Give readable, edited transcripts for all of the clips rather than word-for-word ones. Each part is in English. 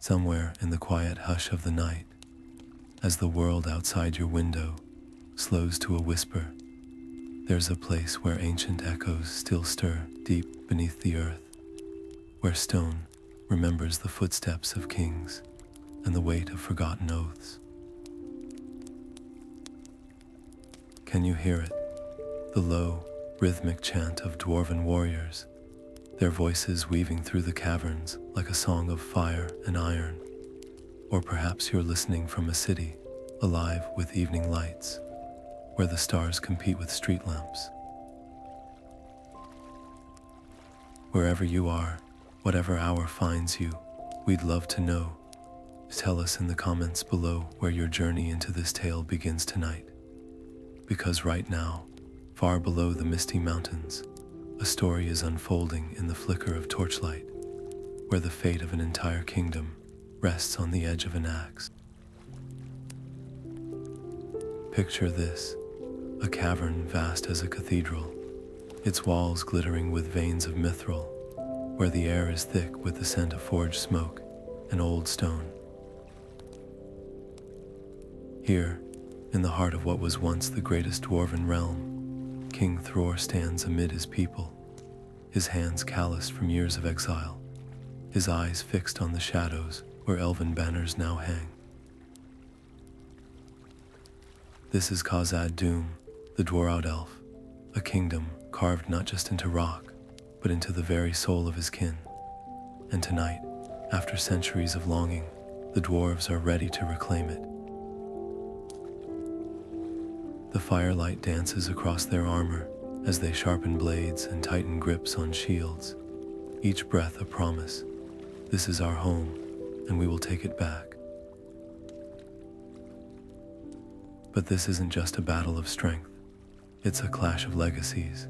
Somewhere in the quiet hush of the night, as the world outside your window slows to a whisper, there's a place where ancient echoes still stir deep beneath the earth, where stone remembers the footsteps of kings and the weight of forgotten oaths. Can you hear it? The low, rhythmic chant of dwarven warriors, their voices weaving through the caverns like a song of fire and iron. Or perhaps you're listening from a city alive with evening lights, where the stars compete with street lamps. Wherever you are, whatever hour finds you, we'd love to know. Tell us in the comments below where your journey into this tale begins tonight. Because right now, far below the misty mountains, a story is unfolding in the flicker of torchlight, where the fate of an entire kingdom rests on the edge of an axe. Picture this, a cavern vast as a cathedral, its walls glittering with veins of mithril, where the air is thick with the scent of forged smoke and old stone. Here, in the heart of what was once the greatest dwarven realm, King Thrór stands amid his people, his hands calloused from years of exile, his eyes fixed on the shadows where elven banners now hang. This is Khazad-dûm, the Dwarven elf, a kingdom carved not just into rock, but into the very soul of his kin. And tonight, after centuries of longing, the dwarves are ready to reclaim it. The firelight dances across their armor as they sharpen blades and tighten grips on shields, each breath a promise. This is our home, and we will take it back. But this isn't just a battle of strength. It's a clash of legacies.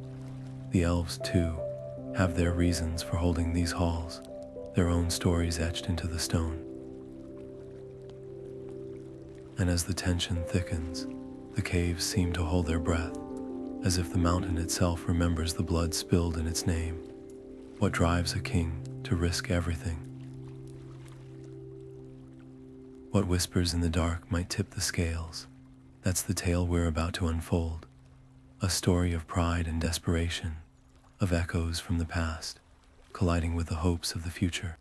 The elves, too, have their reasons for holding these halls, their own stories etched into the stone. And as the tension thickens, the caves seem to hold their breath, as if the mountain itself remembers the blood spilled in its name. What drives a king to risk everything? What whispers in the dark might tip the scales? That's the tale we're about to unfold. A story of pride and desperation, of echoes from the past, colliding with the hopes of the future.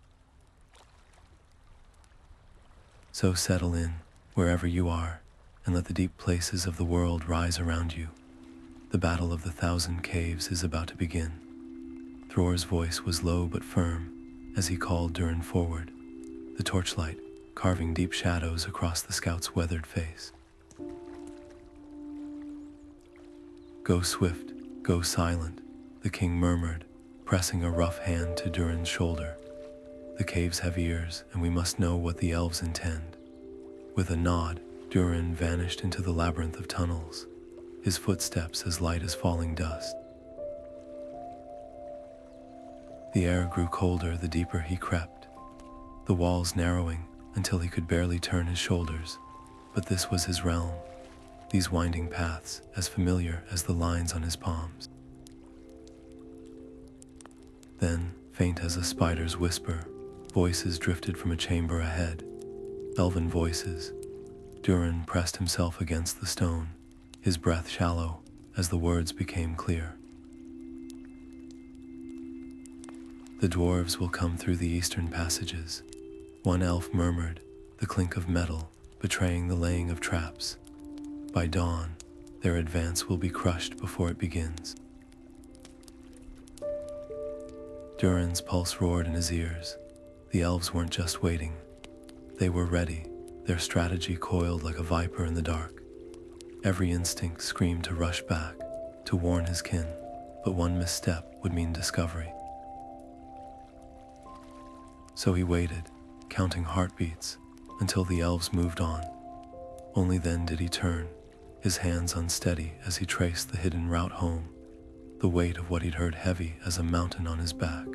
So settle in, wherever you are, and let the deep places of the world rise around you. The battle of the 1,000 caves is about to begin. Thrór's voice was low but firm as he called Durin forward, the torchlight carving deep shadows across the scout's weathered face. Go swift, go silent, the king murmured, pressing a rough hand to Durin's shoulder. The caves have ears, and we must know what the elves intend. With a nod, Durin vanished into the labyrinth of tunnels, his footsteps as light as falling dust. The air grew colder the deeper he crept, the walls narrowing until he could barely turn his shoulders. But this was his realm, these winding paths as familiar as the lines on his palms. Then, faint as a spider's whisper, voices drifted from a chamber ahead, elven voices. Durin pressed himself against the stone, his breath shallow as the words became clear. The dwarves will come through the eastern passages, one elf murmured, the clink of metal betraying the laying of traps. By dawn, their advance will be crushed before it begins. Durin's pulse roared in his ears. The elves weren't just waiting. They were ready, their strategy coiled like a viper in the dark. Every instinct screamed to rush back, to warn his kin, but one misstep would mean discovery. So he waited, counting heartbeats, until the elves moved on. Only then did he turn, his hands unsteady as he traced the hidden route home, the weight of what he'd heard heavy as a mountain on his back.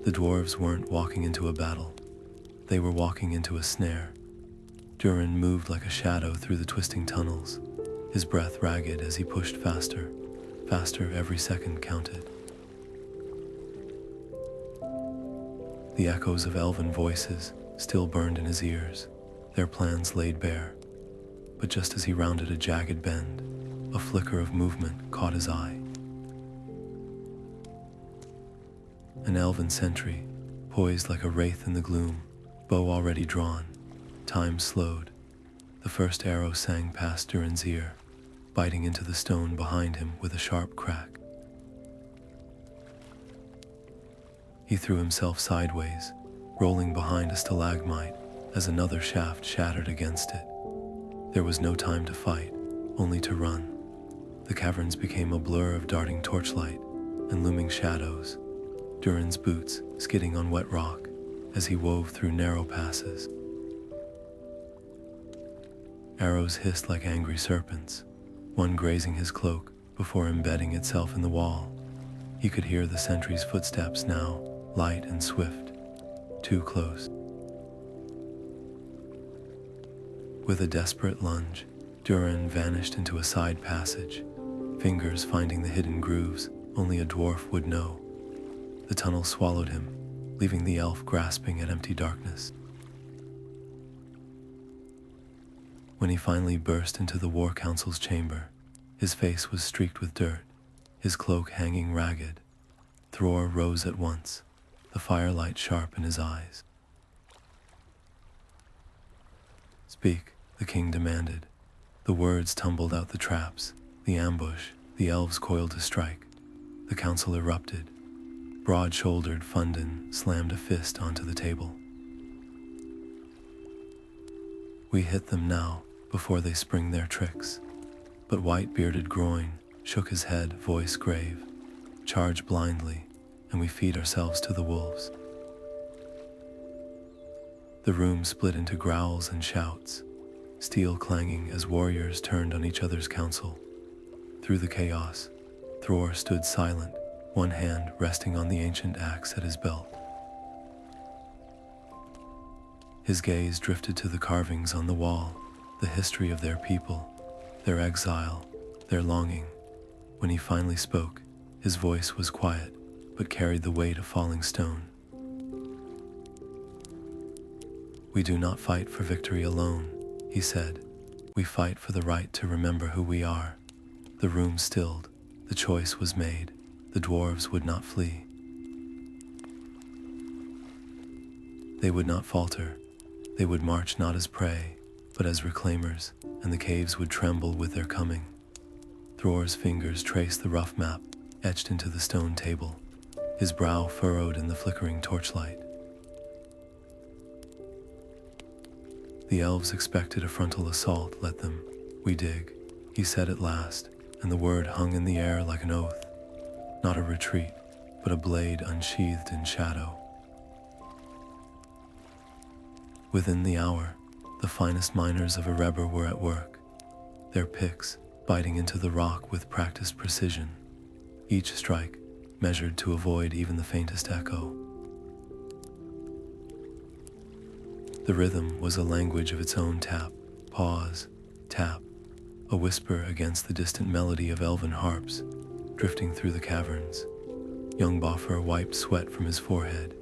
The dwarves weren't walking into a battle. They were walking into a snare. Durin moved like a shadow through the twisting tunnels, his breath ragged as he pushed faster. Faster every second counted. The echoes of elven voices still burned in his ears, their plans laid bare. But just as he rounded a jagged bend, a flicker of movement caught his eye. An elven sentry, poised like a wraith in the gloom, bow already drawn. Time slowed. The first arrow sang past Durin's ear, biting into the stone behind him with a sharp crack. He threw himself sideways, rolling behind a stalagmite as another shaft shattered against it. There was no time to fight, only to run. The caverns became a blur of darting torchlight and looming shadows, Durin's boots skidding on wet rock as he wove through narrow passes. Arrows hissed like angry serpents, one grazing his cloak before embedding itself in the wall. He could hear the sentry's footsteps now, light and swift, too close. With a desperate lunge, Durin vanished into a side passage, fingers finding the hidden grooves only a dwarf would know. The tunnel swallowed him, leaving the elf grasping at empty darkness. When he finally burst into the War Council's chamber, his face was streaked with dirt, his cloak hanging ragged. Thrór rose at once, the firelight sharp in his eyes. "Speak," the king demanded. The words tumbled out the traps, the ambush, the elves coiled to strike. The council erupted. Broad-shouldered Fundin slammed a fist onto the table. "We hit them now, before they spring their tricks." But white-bearded Groin shook his head, voice grave. "Charge blindly, and we feed ourselves to the wolves." The room split into growls and shouts, steel clanging as warriors turned on each other's counsel. Through the chaos, Thrór stood silent, one hand resting on the ancient axe at his belt. His gaze drifted to the carvings on the wall, the history of their people, their exile, their longing. When he finally spoke, his voice was quiet, but carried the weight of falling stone. "We do not fight for victory alone," he said. "We fight for the right to remember who we are." The room stilled. The choice was made. The dwarves would not flee. They would not falter. They would march not as prey, but as reclaimers, and the caves would tremble with their coming. Thrór's fingers traced the rough map, etched into the stone table, his brow furrowed in the flickering torchlight. "The elves expected a frontal assault, let them. We dig," he said at last, and the word hung in the air like an oath. Not a retreat, but a blade unsheathed in shadow. Within the hour, the finest miners of Erebor were at work, their picks biting into the rock with practiced precision, each strike measured to avoid even the faintest echo. The rhythm was a language of its own: tap, pause, tap, a whisper against the distant melody of elven harps drifting through the caverns. Young Boffer wiped sweat from his forehead,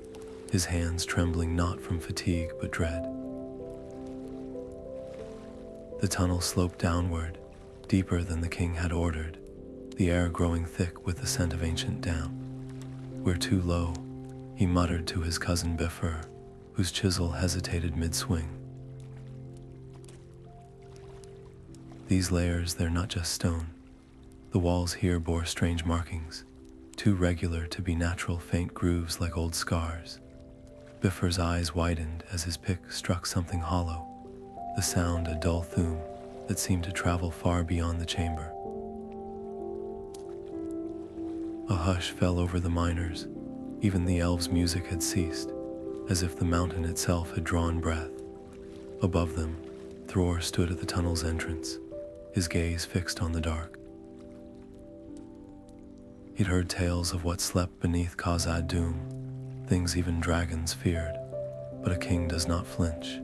his hands trembling not from fatigue but dread. The tunnel sloped downward, deeper than the king had ordered, the air growing thick with the scent of ancient damp. "We're too low," he muttered to his cousin Bifur, whose chisel hesitated mid-swing. "These layers, they're not just stone. The walls here bore strange markings, too regular to be natural, faint grooves like old scars." Bifur's eyes widened as his pick struck something hollow, the sound a dull thum that seemed to travel far beyond the chamber. A hush fell over the miners. Even the elves' music had ceased, as if the mountain itself had drawn breath. Above them, Thrór stood at the tunnel's entrance, his gaze fixed on the dark. He'd heard tales of what slept beneath Khazad-dûm, things even dragons feared, but a king does not flinch.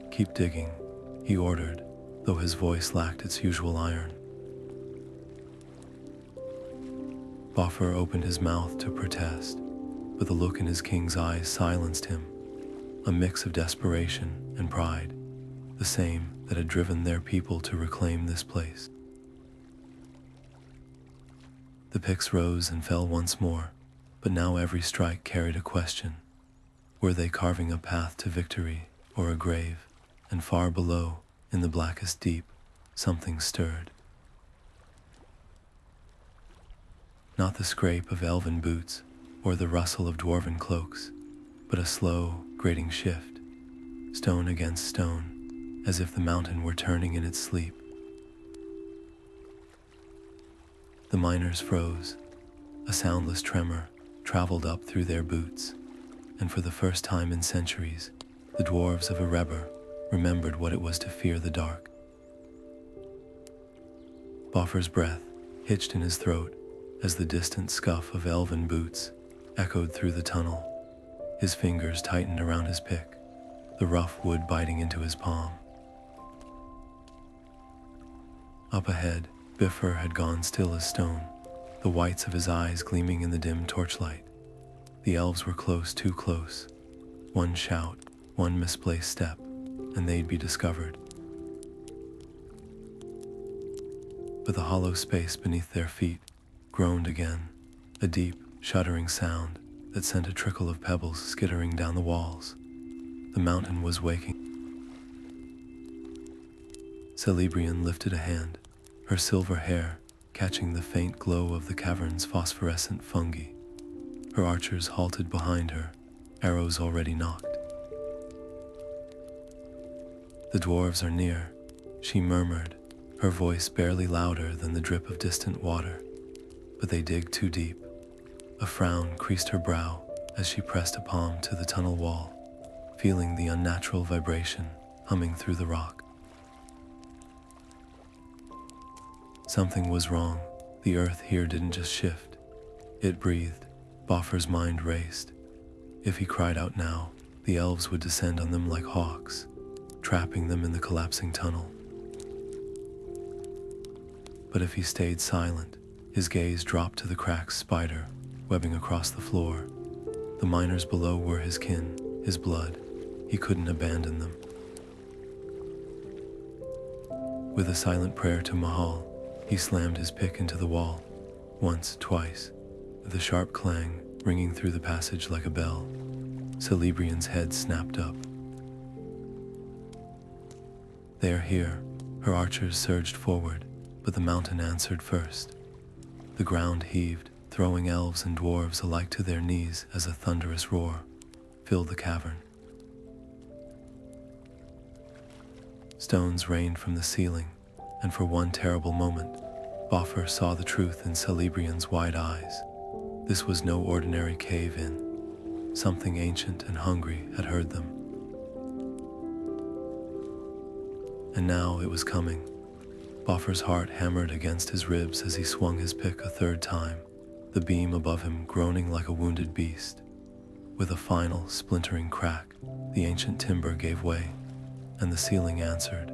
"Keep digging," he ordered, though his voice lacked its usual iron. Boffer opened his mouth to protest, but but the look in his king's eyes silenced him, a mix of desperation and pride, the same that had driven their people to reclaim this place. The picks rose and fell once more, but now every strike carried a question. Were they carving a path to victory or a grave? And far below, in the blackest deep, something stirred. Not the scrape of elven boots or the rustle of dwarven cloaks, but a slow, grating shift, stone against stone, as if the mountain were turning in its sleep. The miners froze. A soundless tremor traveled up through their boots, and for the first time in centuries, the dwarves of Erebor remembered what it was to fear the dark. Boffer's breath hitched in his throat as the distant scuff of elven boots echoed through the tunnel. His fingers tightened around his pick, the rough wood biting into his palm. Up ahead, Bifur had gone still as stone, the whites of his eyes gleaming in the dim torchlight. The elves were close, too close. One shout, one misplaced step, and they'd be discovered. But the hollow space beneath their feet groaned again, a deep, shuddering sound that sent a trickle of pebbles skittering down the walls. The mountain was waking. Selibrian lifted a hand, her silver hair catching the faint glow of the cavern's phosphorescent fungi. Her archers halted behind her, arrows already nocked. "The dwarves are near," she murmured, her voice barely louder than the drip of distant water. "But they dig too deep." A frown creased her brow as she pressed a palm to the tunnel wall, feeling the unnatural vibration humming through the rock. Something was wrong. The earth here didn't just shift. It breathed. Boffer's mind raced. If he cried out now, the elves would descend on them like hawks, trapping them in the collapsing tunnel. But if he stayed silent, his gaze dropped to the cracks spider webbing across the floor. The miners below were his kin, his blood. He couldn't abandon them. With a silent prayer to Mahal, he slammed his pick into the wall, once, twice, the sharp clang ringing through the passage like a bell. Selibrian's head snapped up. "They are here." Her archers surged forward, but the mountain answered first. The ground heaved, throwing elves and dwarves alike to their knees as a thunderous roar filled the cavern. Stones rained from the ceiling, and for one terrible moment, Boffer saw the truth in Selibrian's wide eyes. This was no ordinary cave-in. Something ancient and hungry had heard them. And now it was coming. Boffer's heart hammered against his ribs as he swung his pick a third time, the beam above him groaning like a wounded beast. With a final, splintering crack, the ancient timber gave way, and the ceiling answered.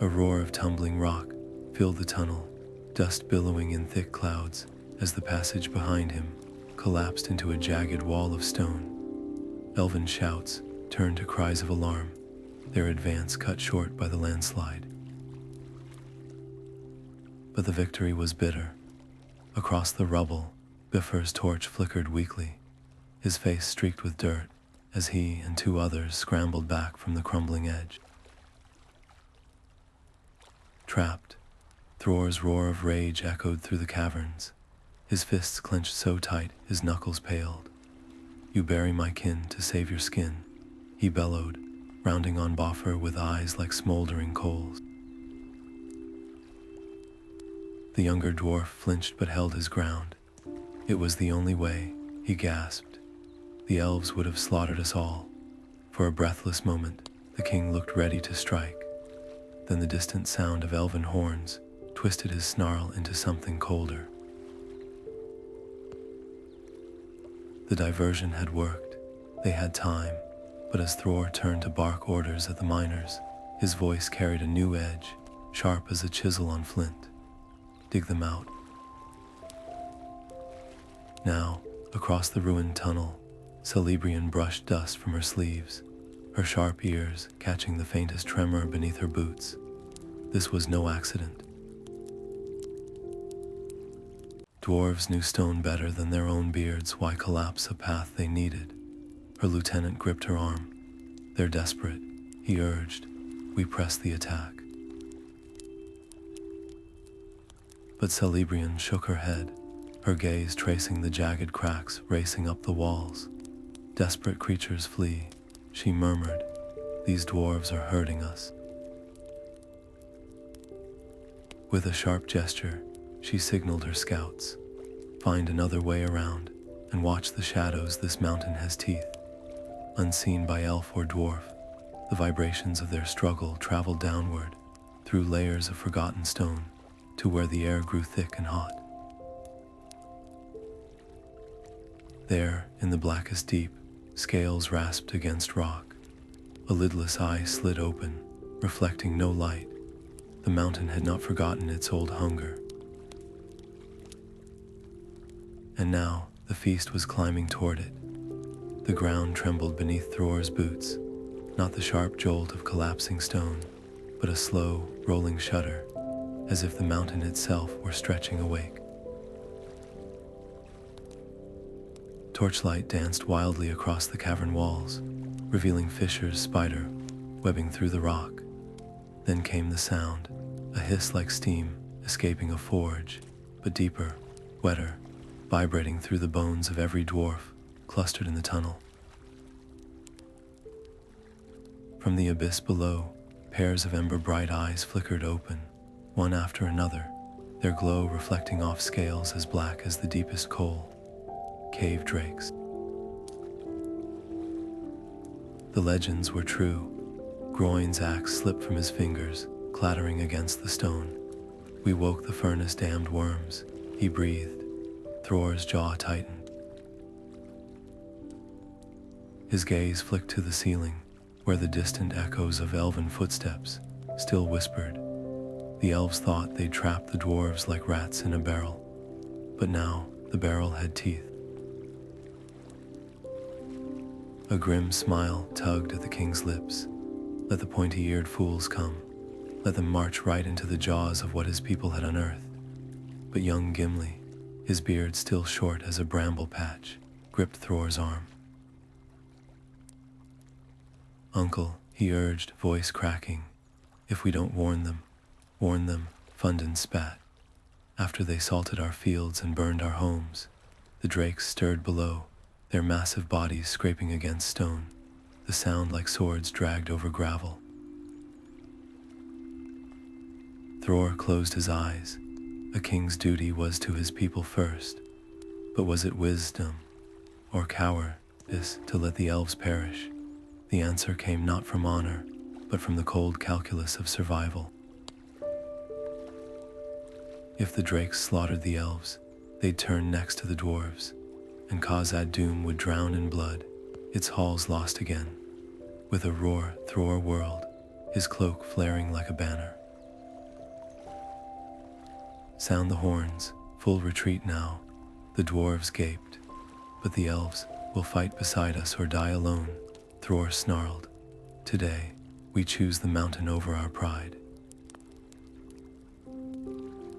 A roar of tumbling rock filled the tunnel, dust billowing in thick clouds as the passage behind him collapsed into a jagged wall of stone. Elven shouts turned to cries of alarm, their advance cut short by the landslide. But the victory was bitter. Across the rubble, Bifur's torch flickered weakly, his face streaked with dirt as he and two others scrambled back from the crumbling edge. Trapped, Thrór's roar of rage echoed through the caverns, his fists clenched so tight his knuckles paled. "You bury my kin to save your skin," he bellowed, rounding on Boffer with eyes like smoldering coals. The younger dwarf flinched but held his ground. "It was the only way," he gasped. "The elves would have slaughtered us all." For a breathless moment, the king looked ready to strike. Then the distant sound of elven horns twisted his snarl into something colder. The diversion had worked. They had time, but as Thrór turned to bark orders at the miners, his voice carried a new edge, sharp as a chisel on flint. "Dig them out." Now, across the ruined tunnel, Selibrian brushed dust from her sleeves, her sharp ears catching the faintest tremor beneath her boots. This was no accident. Dwarves knew stone better than their own beards. Why collapse a path they needed? Her lieutenant gripped her arm. They're desperate, he urged. We press the attack. But Selibrian shook her head, her gaze tracing the jagged cracks racing up the walls. Desperate creatures flee, she murmured. These dwarves are hurting us. With a sharp gesture, she signaled her scouts. Find another way around and watch the shadows. This mountain has teeth. Unseen by elf or dwarf, the vibrations of their struggle traveled downward through layers of forgotten stone to where the air grew thick and hot. There, in the blackest deep, scales rasped against rock. A lidless eye slid open, reflecting no light. The mountain had not forgotten its old hunger. And now, the feast was climbing toward it. The ground trembled beneath Thrór's boots, not the sharp jolt of collapsing stone, but a slow, rolling shudder, as if the mountain itself were stretching awake. Torchlight danced wildly across the cavern walls, revealing fissures spider webbing through the rock. Then came the sound, a hiss like steam escaping a forge, but deeper, wetter, vibrating through the bones of every dwarf clustered in the tunnel. From the abyss below, pairs of ember-bright eyes flickered open, one after another, their glow reflecting off scales as black as the deepest coal. Cave drakes. The legends were true. Groin's axe slipped from his fingers, clattering against the stone. We woke the furnace-damned worms, he breathed. Thrór's jaw tightened. His gaze flicked to the ceiling, where the distant echoes of elven footsteps still whispered. The elves thought they'd trapped the dwarves like rats in a barrel, but now the barrel had teeth. A grim smile tugged at the king's lips. Let the pointy-eared fools come. Let them march right into the jaws of what his people had unearthed. But young Gimli, his beard still short as a bramble patch, gripped Thrór's arm. Uncle, he urged, voice cracking. If we don't warn them, Fundin spat. After they salted our fields and burned our homes, the drakes stirred below, their massive bodies scraping against stone, the sound like swords dragged over gravel. Thrór closed his eyes. A king's duty was to his people first, but was it wisdom or cowardice to let the elves perish? The answer came not from honor, but from the cold calculus of survival. If the drakes slaughtered the elves, they'd turn next to the dwarves, and Khazad-dûm would drown in blood, its halls lost again. With a roar, Thrór whirled, his cloak flaring like a banner. Sound the horns, full retreat now. The dwarves gaped, but the elves will fight beside us or die alone, Thrór snarled. Today, we choose the mountain over our pride.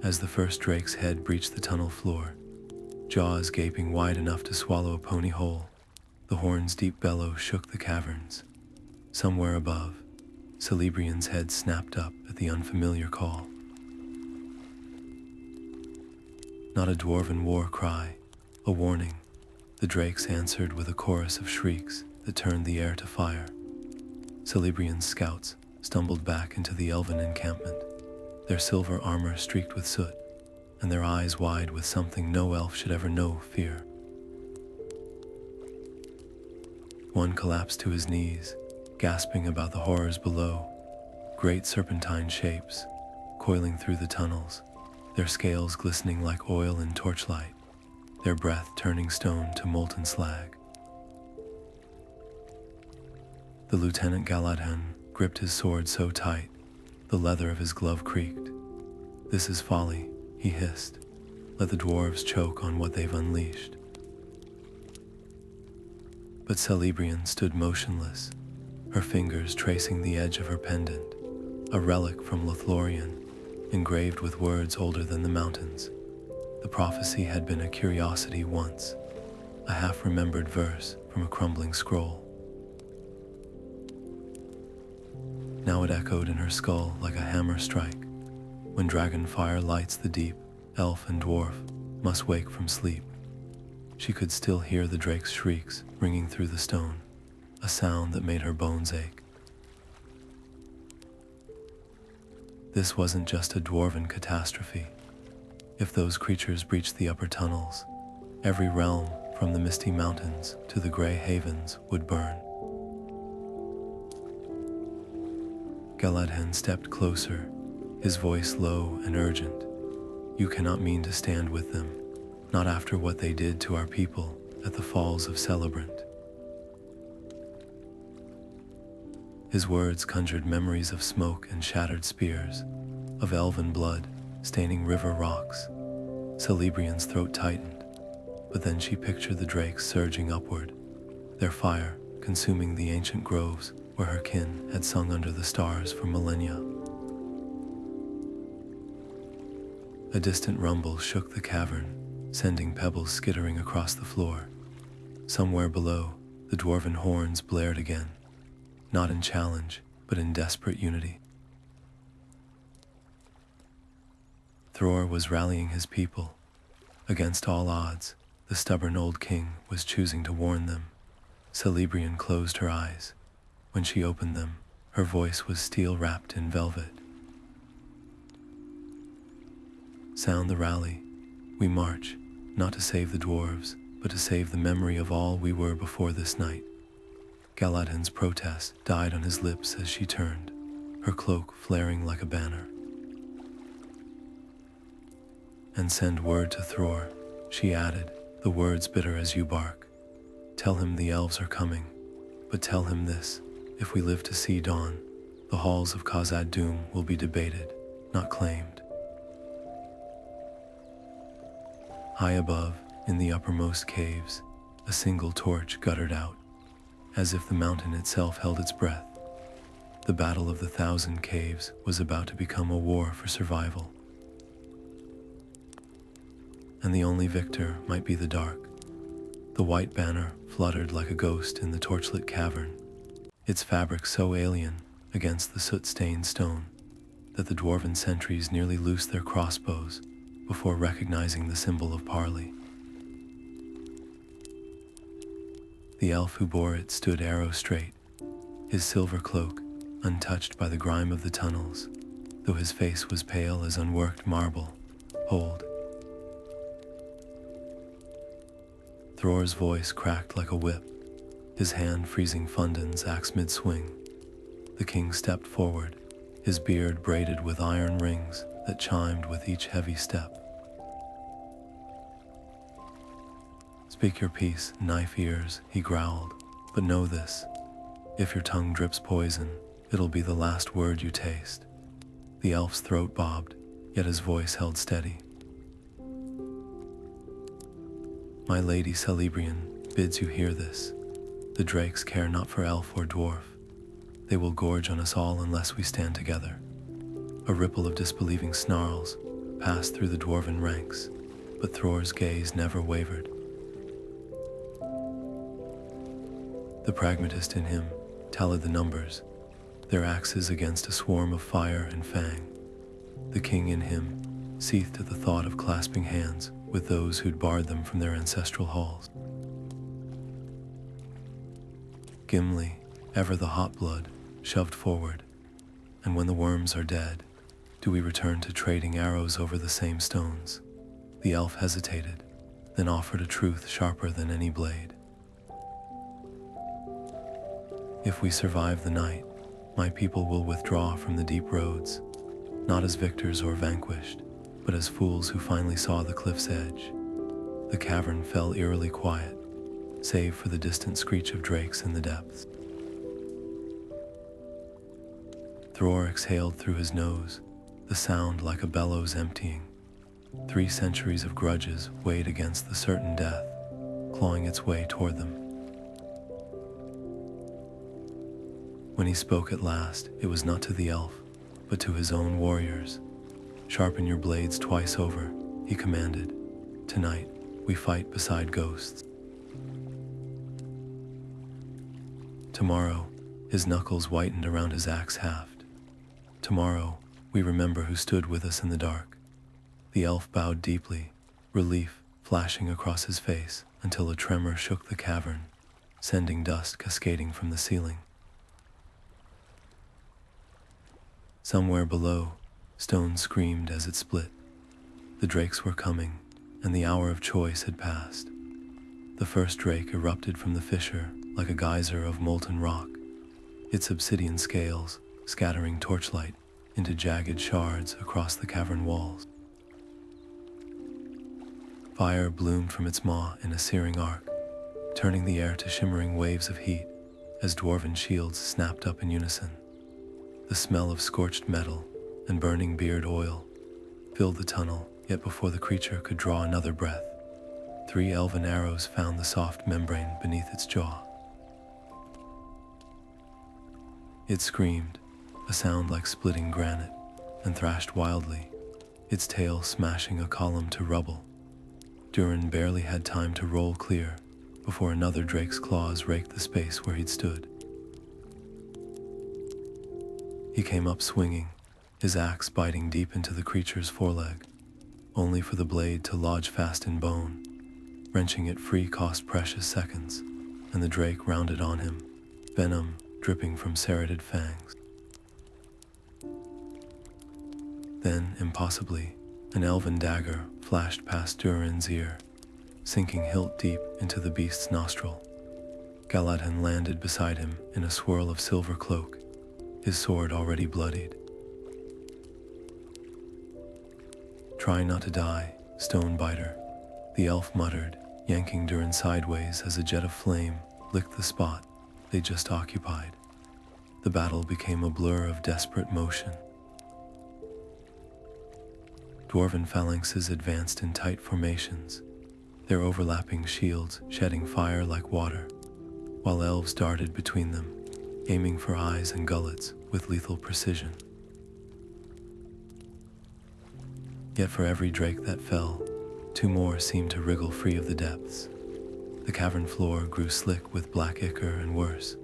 As the first drake's head breached the tunnel floor, jaws gaping wide enough to swallow a pony whole, the horn's deep bellow shook the caverns. Somewhere above, Selibrian's head snapped up at the unfamiliar call. Not a dwarven war cry, a warning. The drakes answered with a chorus of shrieks that turned the air to fire. Selibrian's scouts stumbled back into the elven encampment, their silver armor streaked with soot, and their eyes wide with something no elf should ever know, fear. One collapsed to his knees, gasping about the horrors below, great serpentine shapes, coiling through the tunnels, their scales glistening like oil in torchlight, their breath turning stone to molten slag. The Lieutenant Galadhan gripped his sword so tight, the leather of his glove creaked. This is folly, he hissed. Let the dwarves choke on what they've unleashed. But Selibrian stood motionless, her fingers tracing the edge of her pendant, a relic from Lothlorien, engraved with words older than the mountains. The prophecy had been a curiosity once, a half-remembered verse from a crumbling scroll. Now it echoed in her skull like a hammer strike. When dragon fire lights the deep, elf and dwarf must wake from sleep. She could still hear the drake's shrieks ringing through the stone, a sound that made her bones ache. This wasn't just a dwarven catastrophe. If those creatures breached the upper tunnels, every realm from the misty mountains to the gray havens would burn. Galadhen stepped closer, his voice low and urgent. You cannot mean to stand with them, not after what they did to our people at the falls of Celebrant. His words conjured memories of smoke and shattered spears, of elven blood staining river rocks. Selibrian's throat tightened, but then she pictured the drakes surging upward, their fire consuming the ancient groves where her kin had sung under the stars for millennia. A distant rumble shook the cavern, sending pebbles skittering across the floor. Somewhere below, the dwarven horns blared again, not in challenge, but in desperate unity. Thrór was rallying his people. Against all odds, the stubborn old king was choosing to warn them. Selibrian closed her eyes. When she opened them, her voice was steel-wrapped in velvet. Sound the rally. We march, not to save the dwarves, but to save the memory of all we were before this night. Galadhen's protest died on his lips as she turned, her cloak flaring like a banner. And send word to Thrór, she added, the words bitter as you bark. Tell him the elves are coming, but tell him this, if we live to see dawn, the halls of Khazad-dûm will be debated, not claimed. High above, in the uppermost caves, a single torch guttered out, as if the mountain itself held its breath. The Battle of the Thousand Caves was about to become a war for survival. And the only victor might be the dark. The white banner fluttered like a ghost in the torchlit cavern, its fabric so alien against the soot-stained stone that the dwarven sentries nearly loosed their crossbows before recognizing the symbol of parley. The elf who bore it stood arrow straight, his silver cloak untouched by the grime of the tunnels, though his face was pale as unworked marble. Hold. Thrór's voice cracked like a whip, his hand freezing Fundan's axe mid-swing. The king stepped forward, his beard braided with iron rings that chimed with each heavy step. Speak your piece, knife ears, he growled, but know this, if your tongue drips poison, it'll be the last word you taste. The elf's throat bobbed, yet his voice held steady. My lady Selibrian bids you hear this. The drakes care not for elf or dwarf. They will gorge on us all unless we stand together. A ripple of disbelieving snarls passed through the dwarven ranks, but Thrór's gaze never wavered. The pragmatist in him tallied the numbers, their axes against a swarm of fire and fang. The king in him seethed at the thought of clasping hands with those who'd barred them from their ancestral halls. Gimli, ever the hot blood, shoved forward. And when the worms are dead, do we return to trading arrows over the same stones? The elf hesitated, then offered a truth sharper than any blade. If we survive the night, my people will withdraw from the deep roads, not as victors or vanquished, but as fools who finally saw the cliff's edge. The cavern fell eerily quiet, save for the distant screech of drakes in the depths. Thrór exhaled through his nose, the sound like a bellows emptying. 3 centuries of grudges weighed against the certain death, clawing its way toward them. When he spoke at last, it was not to the elf, but to his own warriors. "Sharpen your blades twice over," he commanded. "Tonight, we fight beside ghosts." Tomorrow, his knuckles whitened around his axe haft. "Tomorrow, we remember who stood with us in the dark." The elf bowed deeply, relief flashing across his face until a tremor shook the cavern, sending dust cascading from the ceiling. Somewhere below, stone screamed as it split. The drakes were coming, and the hour of choice had passed. The first drake erupted from the fissure like a geyser of molten rock, its obsidian scales scattering torchlight into jagged shards across the cavern walls. Fire bloomed from its maw in a searing arc, turning the air to shimmering waves of heat as dwarven shields snapped up in unison. The smell of scorched metal and burning beard oil filled the tunnel, yet before the creature could draw another breath, 3 elven arrows found the soft membrane beneath its jaw. It screamed, a sound like splitting granite, and thrashed wildly, its tail smashing a column to rubble. Durin barely had time to roll clear before another drake's claws raked the space where he'd stood. He came up swinging, his axe biting deep into the creature's foreleg, only for the blade to lodge fast in bone. Wrenching it free cost precious seconds, and the drake rounded on him, venom dripping from serrated fangs. Then, impossibly, an elven dagger flashed past Durin's ear, sinking hilt deep into the beast's nostril. Khazad-dûm landed beside him in a swirl of silver cloak, his sword already bloodied. "Try not to die, Stonebiter," the elf muttered, yanking Durin sideways as a jet of flame licked the spot they just occupied. The battle became a blur of desperate motion. Dwarven phalanxes advanced in tight formations, their overlapping shields shedding fire like water, while elves darted between them, aiming for eyes and gullets with lethal precision. Yet for every drake that fell, 2 more seemed to wriggle free of the depths. The cavern floor grew slick with black ichor and worse.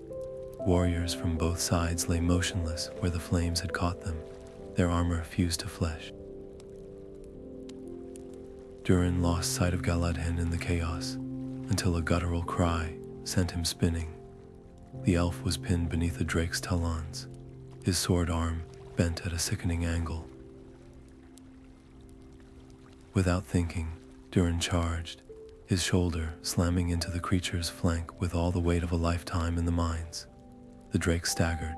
Warriors from both sides lay motionless where the flames had caught them, their armor fused to flesh. Durin lost sight of Khazad-dûm in the chaos, until a guttural cry sent him spinning. The elf was pinned beneath a drake's talons, his sword arm bent at a sickening angle. Without thinking, Durin charged, his shoulder slamming into the creature's flank with all the weight of a lifetime in the mines. The drake staggered,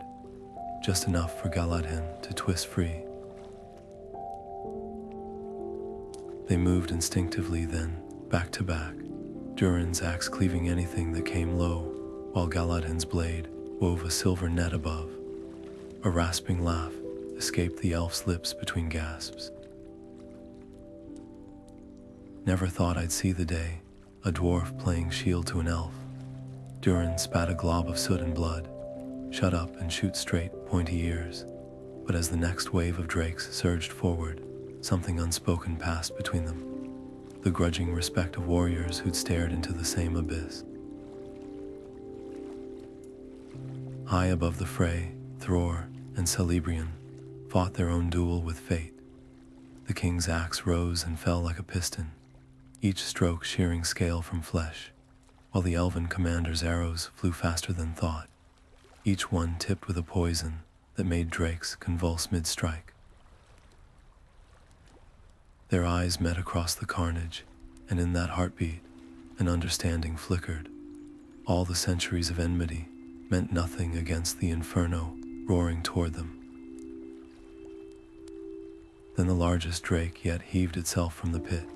just enough for Khazad-dûm to twist free. They moved instinctively then, back to back, Durin's axe cleaving anything that came low, while Khazad-dûm's blade wove a silver net above. A rasping laugh escaped the elf's lips between gasps. "Never thought I'd see the day, a dwarf playing shield to an elf." Durin spat a glob of soot and blood. "Shut up and shoot straight, pointy ears." But as the next wave of drakes surged forward, something unspoken passed between them, the grudging respect of warriors who'd stared into the same abyss. High above the fray, Thrór and Selibrian fought their own duel with fate. The king's axe rose and fell like a piston, each stroke shearing scale from flesh, while the elven commander's arrows flew faster than thought, each one tipped with a poison that made drakes convulse mid-strike. Their eyes met across the carnage, and in that heartbeat, an understanding flickered. All the centuries of enmity meant nothing against the inferno roaring toward them. Then the largest drake yet heaved itself from the pit,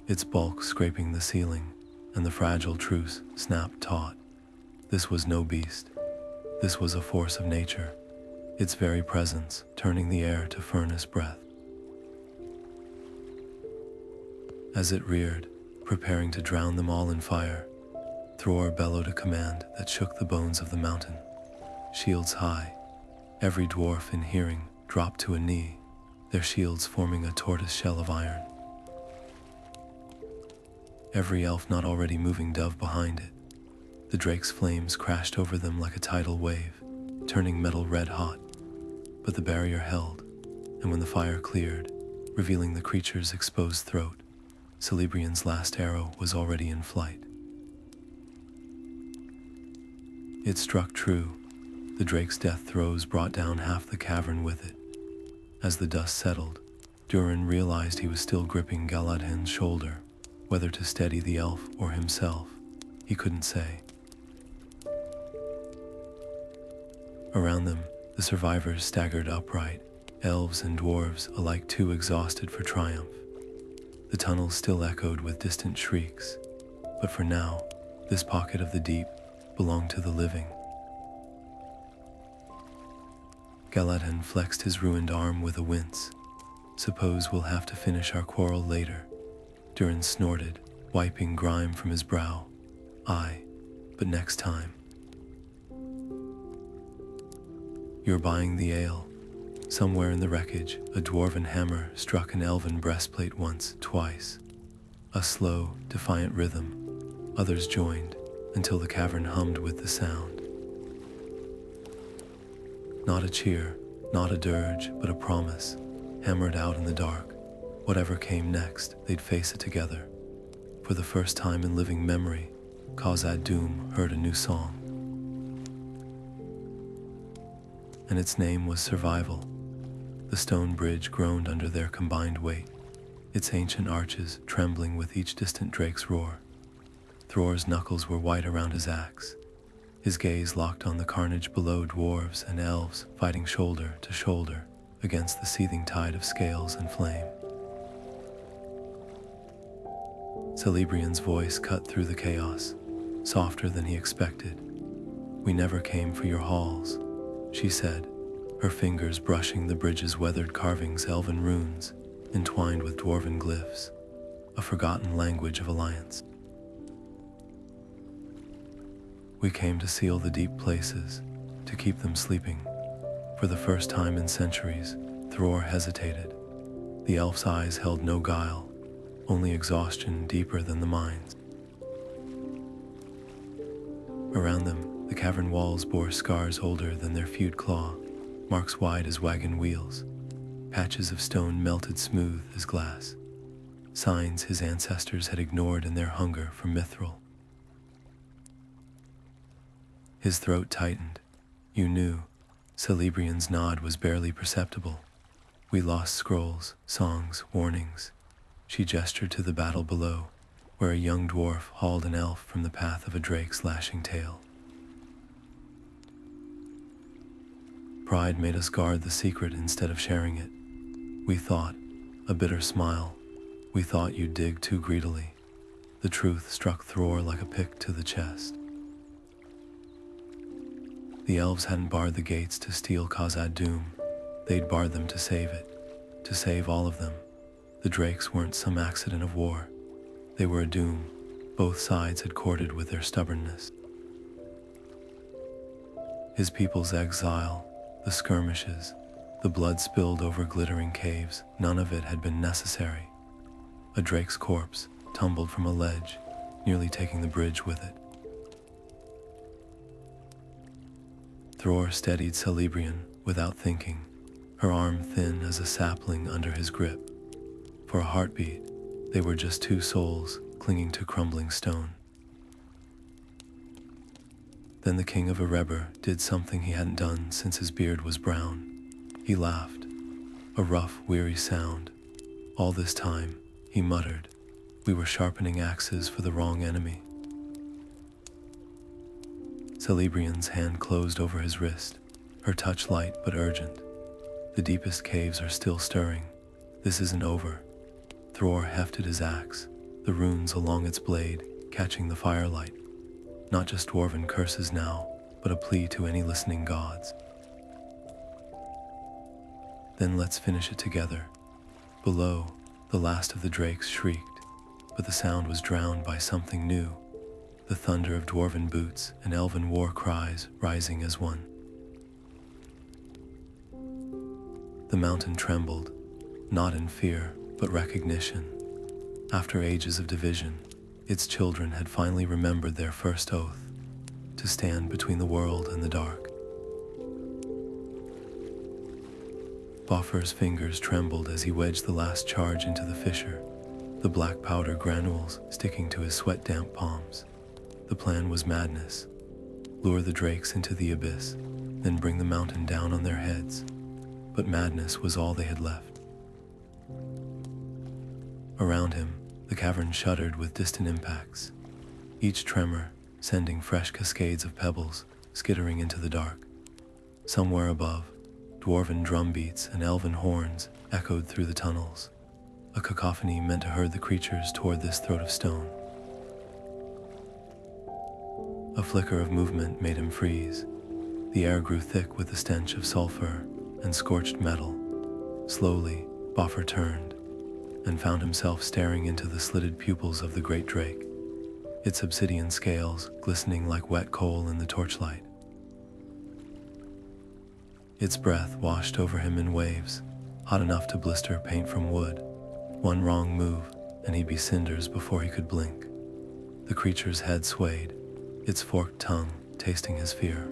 its bulk scraping the ceiling, and the fragile truce snapped taut. This was no beast. This was a force of nature, its very presence turning the air to furnace breath. As it reared, preparing to drown them all in fire, Thrór bellowed a command that shook the bones of the mountain. shields high. Every dwarf in hearing dropped to a knee, their shields forming a tortoise shell of iron. Every elf not already moving dove behind it. The drake's flames crashed over them like a tidal wave, turning metal red hot. But the barrier held, and when the fire cleared, revealing the creature's exposed throat, Selibrian's last arrow was already in flight. It struck true. The drake's death throes brought down half the cavern with it. As the dust settled, Durin realized he was still gripping Galadhin's shoulder. Whether to steady the elf or himself, he couldn't say. Around them, the survivors staggered upright, elves and dwarves alike too exhausted for triumph. The tunnels still echoed with distant shrieks, but for now, this pocket of the deep belonged to the living. Galadhin flexed his ruined arm with a wince. Suppose we'll have to finish our quarrel later. Durin snorted, wiping grime from his brow. Aye, but next time. You're buying the ale. Somewhere in the wreckage, a dwarven hammer struck an elven breastplate once, twice. A slow, defiant rhythm. Others joined, until the cavern hummed with the sound. Not a cheer, not a dirge, but a promise, hammered out in the dark. Whatever came next, they'd face it together. For the first time in living memory, Khazad-dûm heard a new song. And its name was Survival. The stone bridge groaned under their combined weight, its ancient arches trembling with each distant drake's roar. Thrór's knuckles were white around his axe, his gaze locked on the carnage below. Dwarves and elves fighting shoulder to shoulder against the seething tide of scales and flame. Selibrian's voice cut through the chaos, softer than he expected. We never came for your halls, she said, her fingers brushing the bridge's weathered carvings, elven runes entwined with dwarven glyphs, a forgotten language of alliance. We came to seal the deep places, to keep them sleeping. For the first time in centuries, Thrór hesitated. The elf's eyes held no guile, only exhaustion deeper than the mind's. Around them, the cavern walls bore scars older than their feud claw, marks wide as wagon wheels, patches of stone melted smooth as glass, signs his ancestors had ignored in their hunger for mithril. His throat tightened. You knew. Selibrian's nod was barely perceptible. We lost scrolls, songs, warnings. She gestured to the battle below, where a young dwarf hauled an elf from the path of a drake's lashing tail. Pride made us guard the secret instead of sharing it. We thought, a bitter smile, we thought you'd dig too greedily. The truth struck Thrór like a pick to the chest. The elves hadn't barred the gates to steal Khazad-dûm. They'd barred them to save it, to save all of them. The drakes weren't some accident of war. They were a doom. Both sides had courted with their stubbornness. His people's exile, the skirmishes, the blood spilled over glittering caves, none of it had been necessary. A drake's corpse tumbled from a ledge, nearly taking the bridge with it. Thrór steadied Selibrian without thinking, her arm thin as a sapling under his grip. For a heartbeat, they were just two souls clinging to crumbling stone. Then the king of Erebor did something he hadn't done since his beard was brown. He laughed, a rough, weary sound. All this time, he muttered, we were sharpening axes for the wrong enemy. Selibrian's hand closed over his wrist, her touch light but urgent. The deepest caves are still stirring. This isn't over. Thrór hefted his axe, the runes along its blade catching the firelight. Not just dwarven curses now, but a plea to any listening gods. Then let's finish it together. Below, the last of the drakes shrieked, but the sound was drowned by something new, the thunder of dwarven boots and elven war cries rising as one. The mountain trembled, not in fear, but recognition. After ages of division, its children had finally remembered their first oath, to stand between the world and the dark. Bofur's fingers trembled as he wedged the last charge into the fissure, the black powder granules sticking to his sweat-damp palms. The plan was madness. Lure the drakes into the abyss, then bring the mountain down on their heads. But madness was all they had left. Around him, the cavern shuddered with distant impacts, each tremor sending fresh cascades of pebbles skittering into the dark. Somewhere above, dwarven drum beats and elven horns echoed through the tunnels, a cacophony meant to herd the creatures toward this throat of stone. A flicker of movement made him freeze. The air grew thick with the stench of sulfur and scorched metal. Slowly, Bofur turned and found himself staring into the slitted pupils of the great drake, its obsidian scales glistening like wet coal in the torchlight. Its breath washed over him in waves, hot enough to blister paint from wood. One wrong move, and he'd be cinders before he could blink. The creature's head swayed, its forked tongue tasting his fear.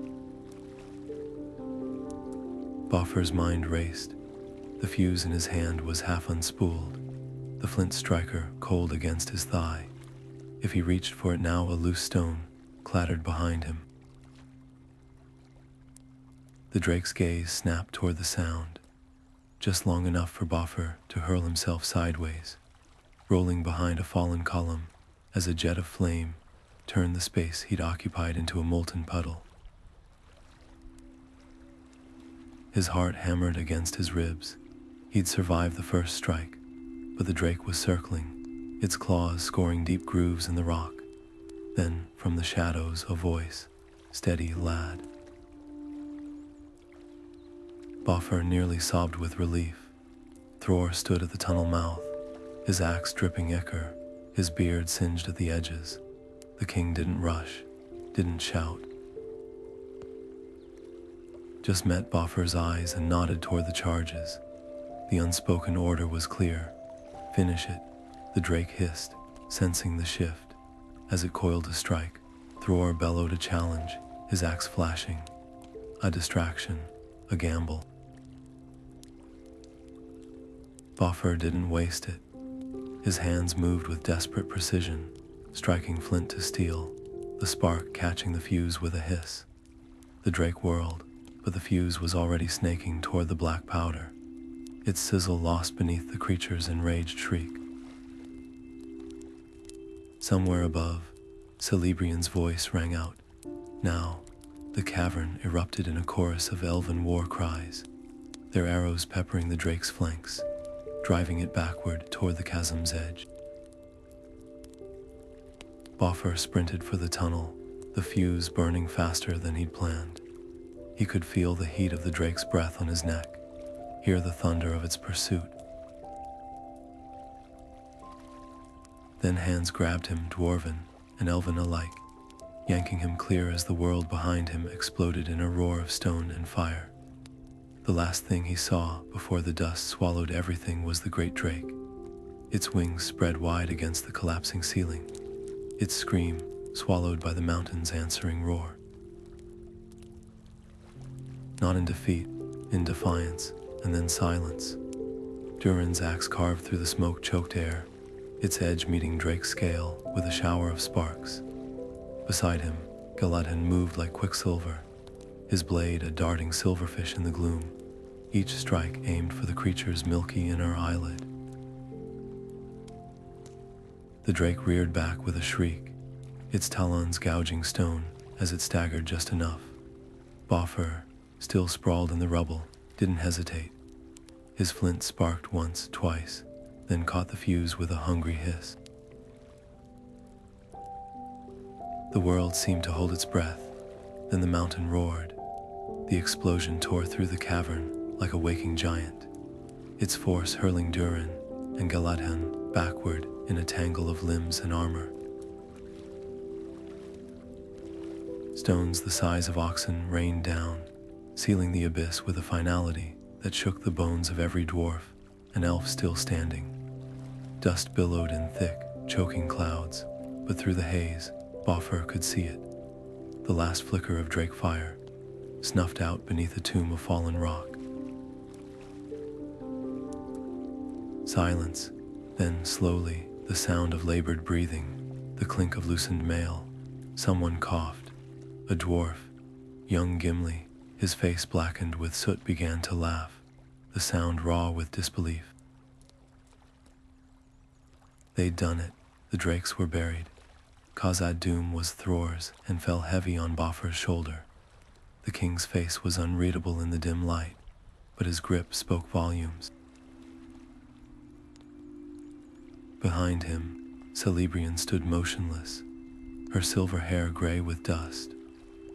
Bofur's mind raced. The fuse in his hand was half unspooled, the flint striker cold against his thigh. If he reached for it now, a loose stone clattered behind him. The drake's gaze snapped toward the sound, just long enough for Bofur to hurl himself sideways, rolling behind a fallen column as a jet of flame turned the space he'd occupied into a molten puddle. His heart hammered against his ribs. He'd survived the first strike, but the drake was circling, its claws scoring deep grooves in the rock. Then, from the shadows, a voice, "Steady, lad." Bofur nearly sobbed with relief. Thrór stood at the tunnel mouth, his axe dripping ichor, his beard singed at the edges. The king didn't rush, didn't shout. Just met Bofur's eyes and nodded toward the charges. The unspoken order was clear. "Finish it," the drake hissed, sensing the shift. As it coiled to strike, Thrór bellowed a challenge, his axe flashing. A distraction, a gamble. Bofur didn't waste it. His hands moved with desperate precision, striking flint to steel, the spark catching the fuse with a hiss. The drake whirled, but the fuse was already snaking toward the black powder, its sizzle lost beneath the creature's enraged shriek. Somewhere above, Selibrian's voice rang out. Now, the cavern erupted in a chorus of elven war cries, their arrows peppering the drake's flanks, driving it backward toward the chasm's edge. Bofur sprinted for the tunnel, the fuse burning faster than he'd planned. He could feel the heat of the drake's breath on his neck, hear the thunder of its pursuit. Then hands grabbed him, dwarven and elven alike, yanking him clear as the world behind him exploded in a roar of stone and fire. The last thing he saw before the dust swallowed everything was the great drake, its wings spread wide against the collapsing ceiling, its scream swallowed by the mountain's answering roar. Not in defeat, in defiance, and then silence. Durin's axe carved through the smoke-choked air, its edge meeting Drake's scale with a shower of sparks. Beside him, Galadhan moved like quicksilver, his blade a darting silverfish in the gloom, each strike aimed for the creature's milky inner eyelid. The drake reared back with a shriek, its talons gouging stone as it staggered just enough. Bofur, still sprawled in the rubble, didn't hesitate. His flint sparked once, twice, then caught the fuse with a hungry hiss. The world seemed to hold its breath, then the mountain roared. The explosion tore through the cavern like a waking giant, its force hurling Durin and Galadhan backward in a tangle of limbs and armor. Stones the size of oxen rained down, sealing the abyss with a finality that shook the bones of every dwarf, an elf still standing. Dust billowed in thick, choking clouds, but through the haze, Boffer could see it. The last flicker of drake fire, snuffed out beneath a tomb of fallen rock. Silence, then slowly, the sound of labored breathing, the clink of loosened mail. Someone coughed. A dwarf, young Gimli, his face blackened with soot, began to laugh, the sound raw with disbelief. They'd done it. The drakes were buried. Khazad-dûm was Thrór's and fell heavy on Boffer's shoulder. The king's face was unreadable in the dim light, but his grip spoke volumes. Behind him, Selibrian stood motionless, her silver hair gray with dust,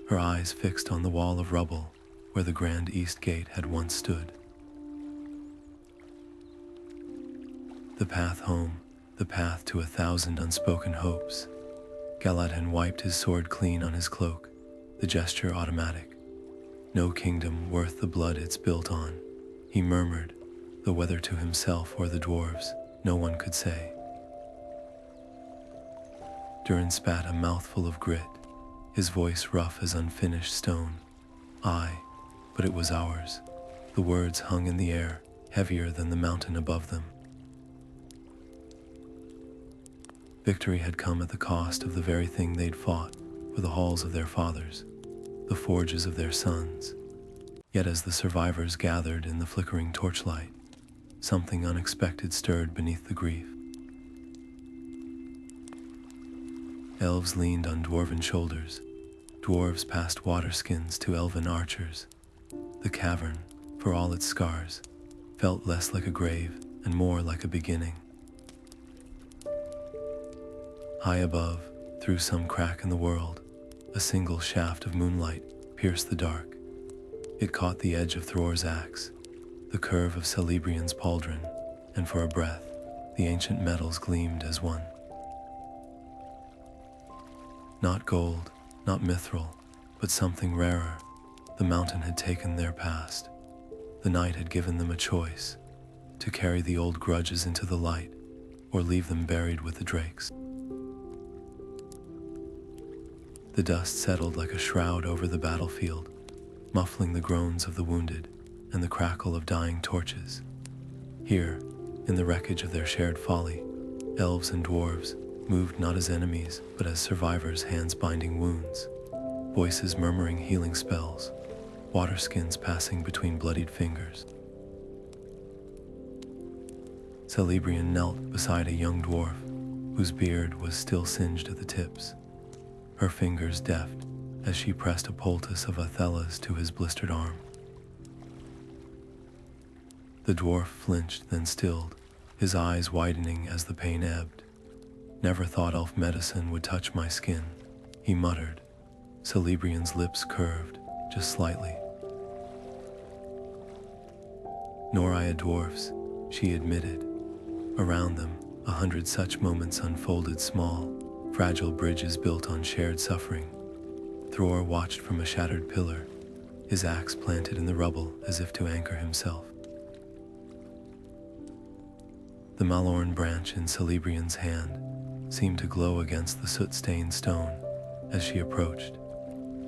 her eyes fixed on the wall of rubble where the grand east gate had once stood. The path home, the path to 1,000 unspoken hopes. Galadhon wiped his sword clean on his cloak, the gesture automatic. No kingdom worth the blood it's built on, he murmured, though whether to himself or the dwarves, no one could say. Durin spat a mouthful of grit, his voice rough as unfinished stone. Aye, but it was ours. The words hung in the air, heavier than the mountain above them. Victory had come at the cost of the very thing they'd fought for, the halls of their fathers, the forges of their sons. Yet as the survivors gathered in the flickering torchlight, something unexpected stirred beneath the grief. Elves leaned on dwarven shoulders. Dwarves passed waterskins to elven archers. The cavern, for all its scars, felt less like a grave and more like a beginning. High above, through some crack in the world, a single shaft of moonlight pierced the dark. It caught the edge of Thrór's axe, the curve of Selibrian's pauldron, and for a breath, the ancient metals gleamed as one. Not gold, not mithril, but something rarer. The mountain had taken their past. The night had given them a choice, to carry the old grudges into the light, or leave them buried with the drakes. The dust settled like a shroud over the battlefield, muffling the groans of the wounded and the crackle of dying torches. Here, in the wreckage of their shared folly, elves and dwarves moved not as enemies, but as survivors, hands binding wounds, voices murmuring healing spells, waterskins passing between bloodied fingers. Selibrian knelt beside a young dwarf whose beard was still singed at the tips, her fingers deft as she pressed a poultice of Athelas to his blistered arm. The dwarf flinched, then stilled, his eyes widening as the pain ebbed. "Never thought elf medicine would touch my skin," he muttered. Selibrian's lips curved, just slightly. "Nor I a dwarf's," she admitted. Around them, 100 such moments unfolded, small, fragile bridges built on shared suffering. Thrór watched from a shattered pillar, his axe planted in the rubble as if to anchor himself. The malorn branch in Selibrian's hand seemed to glow against the soot-stained stone as she approached,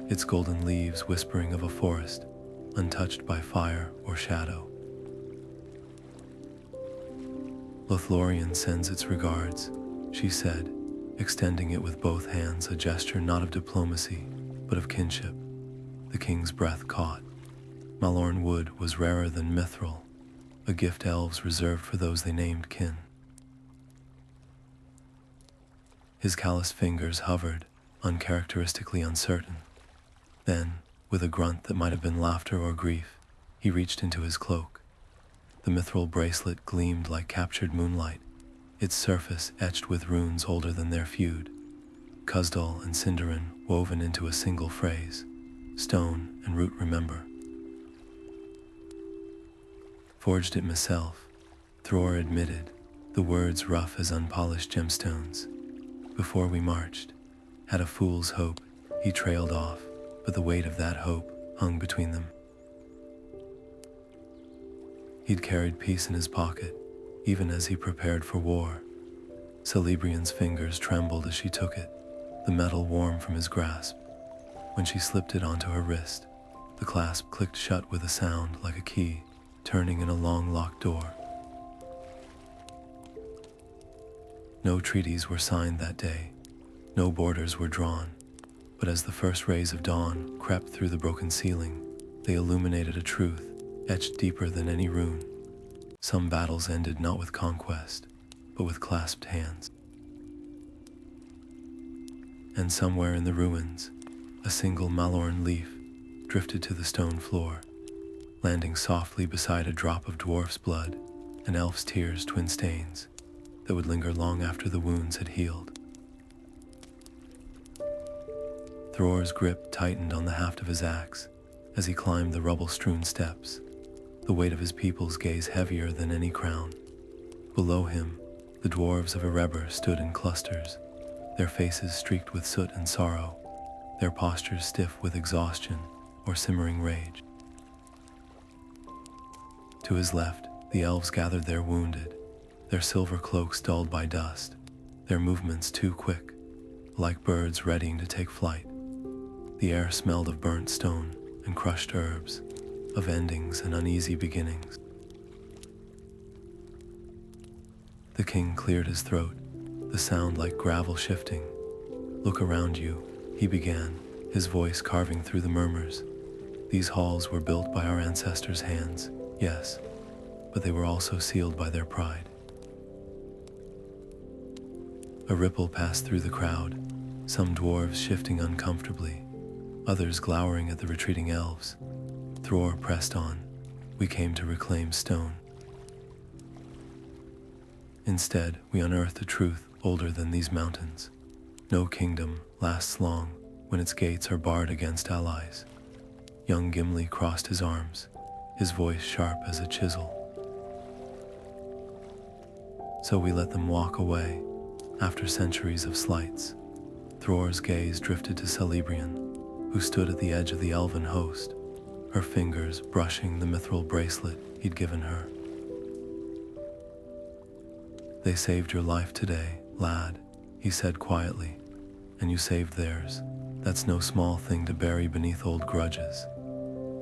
its golden leaves whispering of a forest untouched by fire or shadow. "Lothlorien sends its regards," she said, extending it with both hands, a gesture not of diplomacy, but of kinship. The king's breath caught. Malorn wood was rarer than mithril, a gift elves reserved for those they named kin. His calloused fingers hovered, uncharacteristically uncertain. Then, with a grunt that might have been laughter or grief, he reached into his cloak. The mithril bracelet gleamed like captured moonlight, its surface etched with runes older than their feud, Khuzdul and Sindarin woven into a single phrase, "Stone and root remember." "Forged it myself," Thrór admitted, the words rough as unpolished gemstones. "Before we marched, had a fool's hope," he trailed off, but the weight of that hope hung between them. He'd carried peace in his pocket, even as he prepared for war. Selibrian's fingers trembled as she took it, the metal warm from his grasp. When she slipped it onto her wrist, the clasp clicked shut with a sound like a key turning in a long locked door. No treaties were signed that day, no borders were drawn, but as the first rays of dawn crept through the broken ceiling, they illuminated a truth etched deeper than any rune. Some battles ended not with conquest, but with clasped hands. And somewhere in the ruins, a single malorn leaf drifted to the stone floor, landing softly beside a drop of dwarf's blood and elf's tears, twin stains that would linger long after the wounds had healed. Thrór's grip tightened on the haft of his axe as he climbed the rubble-strewn steps, the weight of his people's gaze heavier than any crown. Below him, the dwarves of Erebor stood in clusters, their faces streaked with soot and sorrow, their postures stiff with exhaustion or simmering rage. To his left, the elves gathered their wounded, their silver cloaks dulled by dust, their movements too quick, like birds readying to take flight. The air smelled of burnt stone and crushed herbs, of endings and uneasy beginnings. The king cleared his throat, the sound like gravel shifting. "Look around you," he began, his voice carving through the murmurs. "These halls were built by our ancestors' hands, yes, but they were also sealed by their pride." A ripple passed through the crowd, some dwarves shifting uncomfortably, others glowering at the retreating elves. Thrór pressed on. "We came to reclaim stone. Instead, we unearthed a truth older than these mountains. No kingdom lasts long when its gates are barred against allies." Young Gimli crossed his arms, his voice sharp as a chisel. "So we let them walk away, after centuries of slights." Thrór's gaze drifted to Selibrian, who stood at the edge of the elven host, her fingers brushing the mithril bracelet he'd given her. "They saved your life today, lad," he said quietly, "and you saved theirs. That's no small thing to bury beneath old grudges."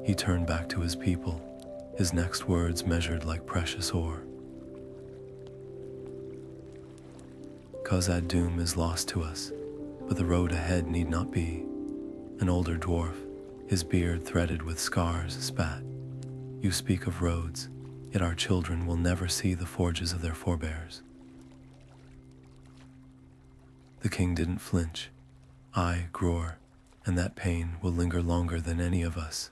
He turned back to his people, his next words measured like precious ore. "Khazad-dûm is lost to us, but the road ahead need not be." An older dwarf, his beard threaded with scars, spat. "You speak of roads, yet our children will never see the forges of their forebears." The king didn't flinch. "Aye, Gror, and that pain will linger longer than any of us.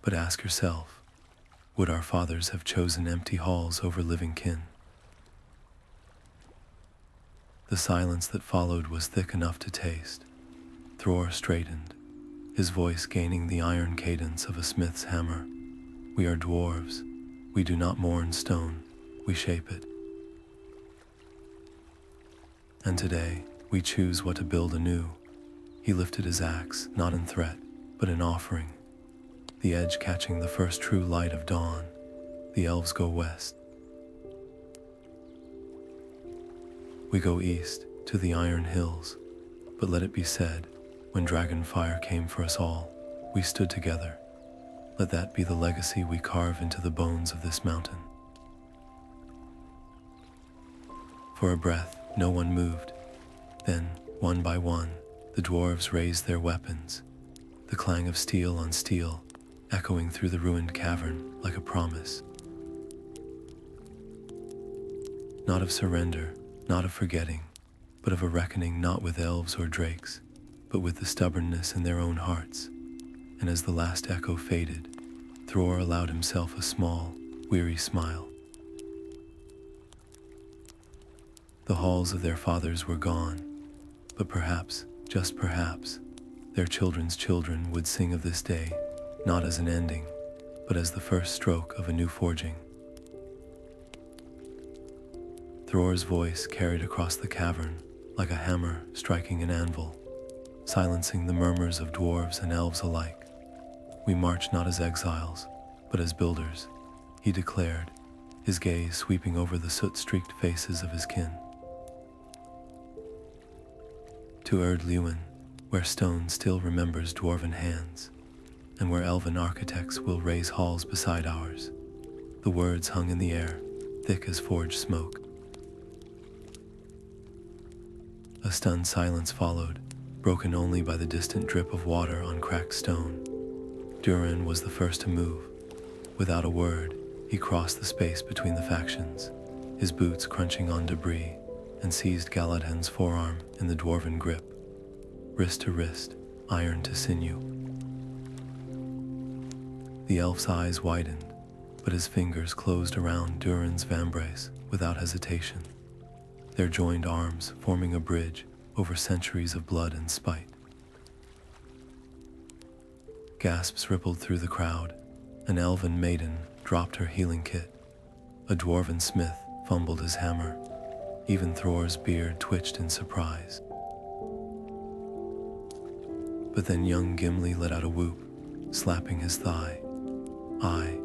But ask yourself, would our fathers have chosen empty halls over living kin?" The silence that followed was thick enough to taste. Thrór straightened, his voice gaining the iron cadence of a smith's hammer. "We are dwarves. We do not mourn stone, we shape it. And today, we choose what to build anew." He lifted his axe, not in threat, but in offering, the edge catching the first true light of dawn. "The elves go west. We go east, to the Iron Hills. But let it be said, when Dragonfire came for us all, we stood together. Let that be the legacy we carve into the bones of this mountain." For a breath, no one moved. Then, one by one, the dwarves raised their weapons, the clang of steel on steel echoing through the ruined cavern like a promise. Not of surrender, not of forgetting, but of a reckoning not with elves or drakes, but with the stubbornness in their own hearts. And as the last echo faded, Thrór allowed himself a small, weary smile. The halls of their fathers were gone, but perhaps, just perhaps, their children's children would sing of this day, not as an ending, but as the first stroke of a new forging. Thrór's voice carried across the cavern like a hammer striking an anvil, silencing the murmurs of dwarves and elves alike. "We march not as exiles, but as builders," he declared, his gaze sweeping over the soot-streaked faces of his kin. To Ered Luin, where stone still remembers dwarven hands, and where elven architects will raise halls beside ours. The words hung in the air, thick as forged smoke. A stunned silence followed, broken only by the distant drip of water on cracked stone. Durin was the first to move. Without a word, he crossed the space between the factions, his boots crunching on debris, and seized Galadhen's forearm in the dwarven grip. Wrist to wrist, iron to sinew. The elf's eyes widened, but his fingers closed around Durin's vambrace without hesitation, their joined arms forming a bridge over centuries of blood and spite. Gasps rippled through the crowd. An elven maiden dropped her healing kit. A dwarven smith fumbled his hammer. Even Thrór's beard twitched in surprise. But then young Gimli let out a whoop, slapping his thigh. Aye,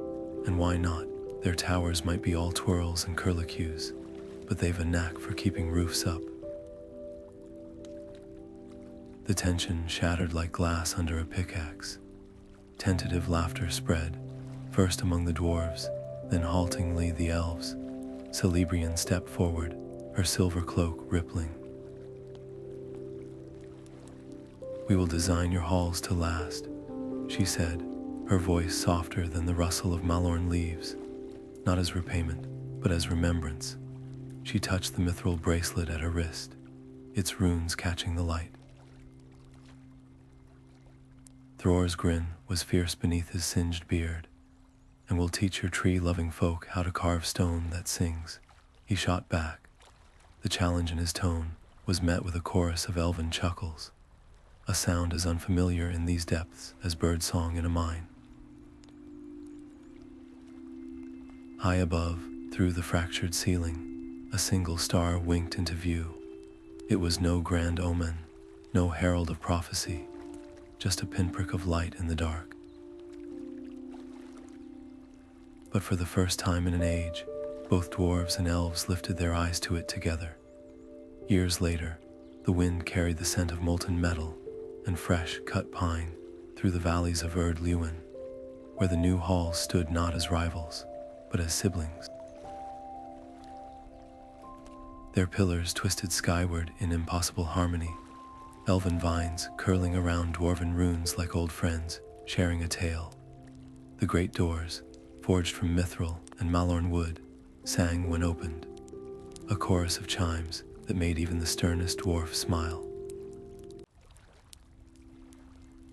and why not? Their towers might be all twirls and curlicues, but they've a knack for keeping roofs up. The tension shattered like glass under a pickaxe. Tentative laughter spread, first among the dwarves, then haltingly the elves. Selibrian stepped forward, her silver cloak rippling. "We will design your halls to last," she said, her voice softer than the rustle of malorn leaves, not as repayment, but as remembrance. She touched the mithril bracelet at her wrist, its runes catching the light. Thrór's grin was fierce beneath his singed beard. "And we'll teach your tree-loving folk how to carve stone that sings," he shot back. The challenge in his tone was met with a chorus of elven chuckles, a sound as unfamiliar in these depths as birdsong in a mine. High above, through the fractured ceiling, a single star winked into view. It was no grand omen, no herald of prophecy, just a pinprick of light in the dark. But for the first time in an age, both dwarves and elves lifted their eyes to it together. Years later, the wind carried the scent of molten metal and fresh cut pine through the valleys of Ered Luin, where the new halls stood not as rivals, but as siblings. Their pillars twisted skyward in impossible harmony, elven vines curling around dwarven runes like old friends, sharing a tale. The great doors, forged from mithril and malorn wood, sang when opened, a chorus of chimes that made even the sternest dwarf smile.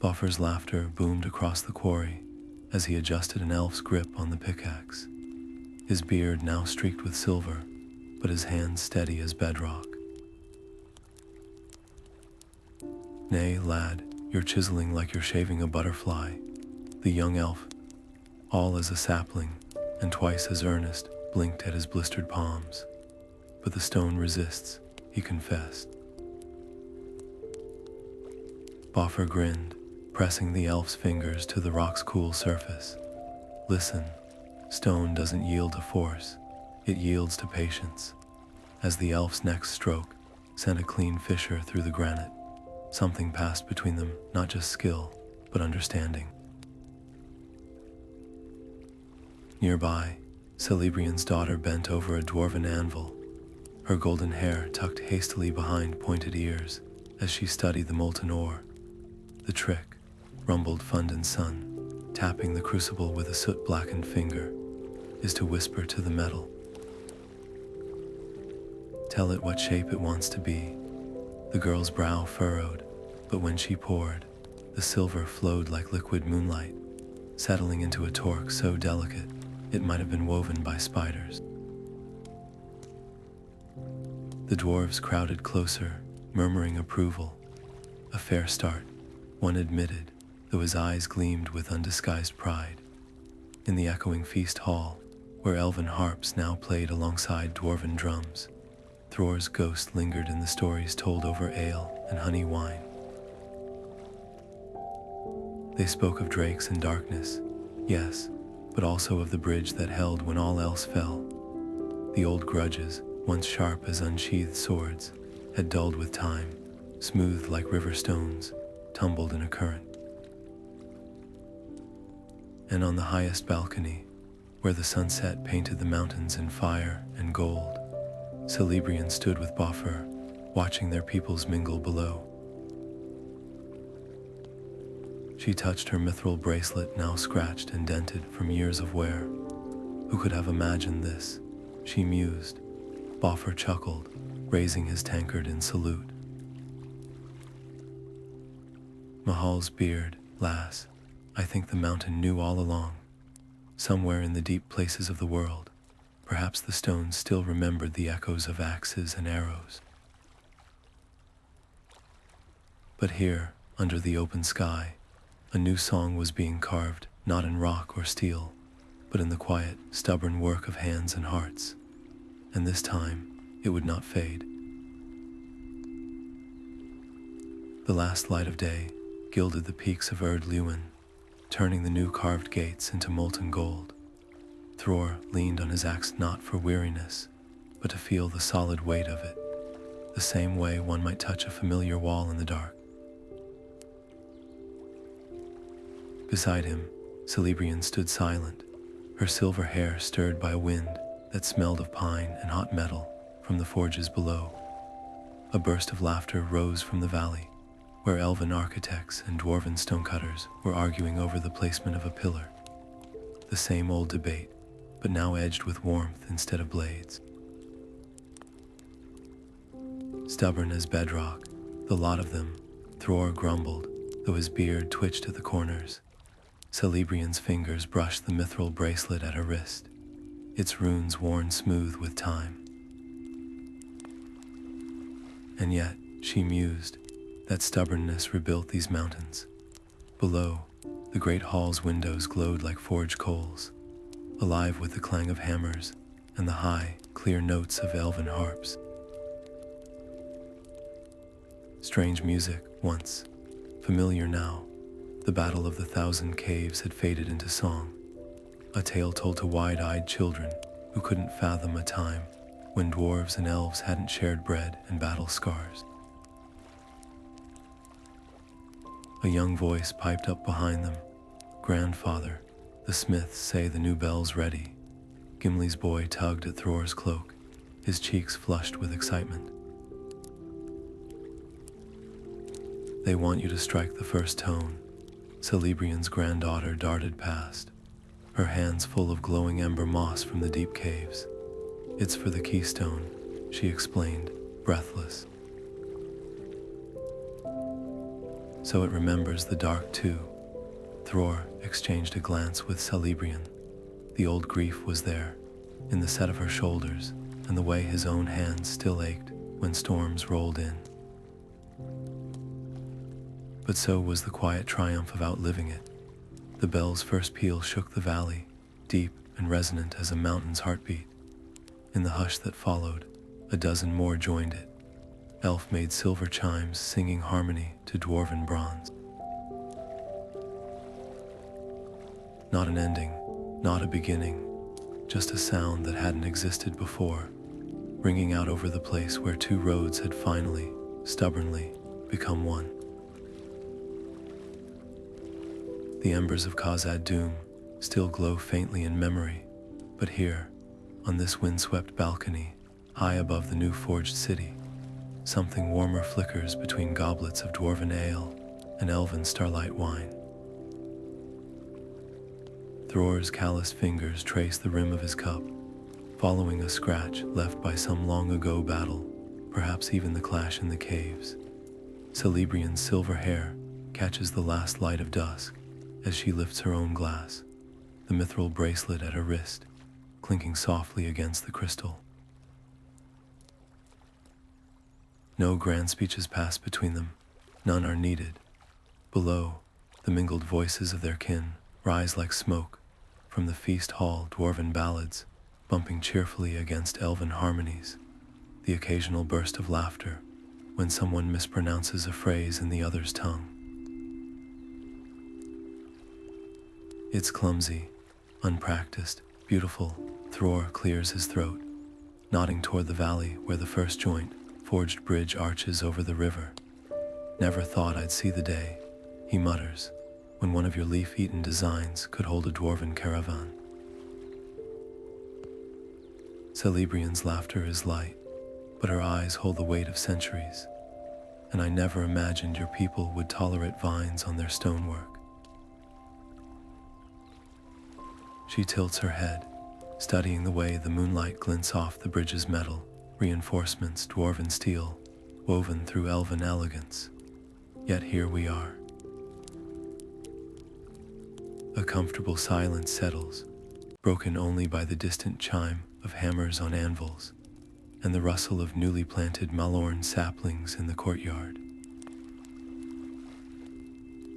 Boffer's laughter boomed across the quarry as he adjusted an elf's grip on the pickaxe, his beard now streaked with silver, but his hands steady as bedrock. "Nay, lad, you're chiseling like you're shaving a butterfly," the young elf, all as a sapling and twice as earnest, blinked at his blistered palms. "But the stone resists," he confessed. Boffer grinned, pressing the elf's fingers to the rock's cool surface. "Listen, stone doesn't yield to force, it yields to patience." As the elf's next stroke sent a clean fissure through the granite, something passed between them, not just skill, but understanding. Nearby, Selibrian's daughter bent over a dwarven anvil, her golden hair tucked hastily behind pointed ears as she studied the molten ore. "The trick," rumbled Funden's son, tapping the crucible with a soot-blackened finger, "is to whisper to the metal. Tell it what shape it wants to be." The girl's brow furrowed, but when she poured, the silver flowed like liquid moonlight, settling into a torque so delicate it might have been woven by spiders. The dwarves crowded closer, murmuring approval. A fair start, one admitted, though his eyes gleamed with undisguised pride. In the echoing feast hall, where elven harps now played alongside dwarven drums, Thrór's ghost lingered in the stories told over ale and honey wine. They spoke of drakes and darkness, yes, but also of the bridge that held when all else fell, The old grudges, once sharp as unsheathed swords, had dulled with time, smoothed like river stones, tumbled in a current. And on the highest balcony, where the sunset painted the mountains in fire and gold, Selibrian stood with Boffer, watching their peoples mingle below. She touched her mithril bracelet, now scratched and dented from years of wear. Who could have imagined this? She mused. Boffer chuckled, raising his tankard in salute. Mahal's beard, lass, I think the mountain knew all along. Somewhere in the deep places of the world, perhaps the stones still remembered the echoes of axes and arrows. But here, under the open sky, a new song was being carved, not in rock or steel, but in the quiet, stubborn work of hands and hearts. And this time, it would not fade. The last light of day gilded the peaks of Ered Luin, turning the new carved gates into molten gold. Thrór leaned on his axe not for weariness, but to feel the solid weight of it, the same way one might touch a familiar wall in the dark. Beside him, Selibrian stood silent, her silver hair stirred by a wind that smelled of pine and hot metal from the forges below. A burst of laughter rose from the valley, where elven architects and dwarven stonecutters were arguing over the placement of a pillar. The same old debate, but now edged with warmth instead of blades. Stubborn as bedrock, the lot of them, Thrór grumbled, though his beard twitched at the corners. Selibrian's fingers brushed the mithril bracelet at her wrist, its runes worn smooth with time. And yet, she mused, that stubbornness rebuilt these mountains. Below, the great hall's windows glowed like forged coals, alive with the clang of hammers and the high, clear notes of elven harps. Strange music, once familiar now. The battle of the 1,000 caves had faded into song, a tale told to wide-eyed children who couldn't fathom a time when dwarves and elves hadn't shared bread and battle scars. A young voice piped up behind them. Grandfather, the smiths say the new bell's ready. Gimli's boy tugged at Thrór's cloak, his cheeks flushed with excitement. They want you to strike the first tone. Selibrian's granddaughter darted past, her hands full of glowing ember moss from the deep caves. It's for the keystone, she explained, breathless. So it remembers the dark too. Thrór exchanged a glance with Selibrian. The old grief was there, in the set of her shoulders, and the way his own hands still ached when storms rolled in. But so was the quiet triumph of outliving it. The bell's first peal shook the valley, deep and resonant as a mountain's heartbeat. In the hush that followed, a dozen more joined it. Elf-made silver chimes singing harmony to dwarven bronze. Not an ending, not a beginning, just a sound that hadn't existed before, ringing out over the place where two roads had finally, stubbornly, become one. The embers of Khazad-dûm still glow faintly in memory, but here, on this windswept balcony, high above the new forged city, something warmer flickers between goblets of dwarven ale and elven starlight wine. Thrór's calloused fingers trace the rim of his cup, following a scratch left by some long-ago battle, perhaps even the clash in the caves. Selibrian's silver hair catches the last light of dusk as she lifts her own glass, the mithril bracelet at her wrist, clinking softly against the crystal. No grand speeches pass between them, none are needed. Below, the mingled voices of their kin rise like smoke from the feast hall dwarven ballads, bumping cheerfully against elven harmonies, the occasional burst of laughter when someone mispronounces a phrase in the other's tongue. It's clumsy, unpracticed, beautiful. Thrór clears his throat, nodding toward the valley where the first joint, forged bridge arches over the river. Never thought I'd see the day, he mutters, when one of your leaf-eaten designs could hold a dwarven caravan. Selibrian's laughter is light, but her eyes hold the weight of centuries, and I never imagined your people would tolerate vines on their stonework. She tilts her head, studying the way the moonlight glints off the bridge's metal, reinforcements dwarven steel, woven through elven elegance. Yet here we are. A comfortable silence settles, broken only by the distant chime of hammers on anvils and the rustle of newly planted malorn saplings in the courtyard.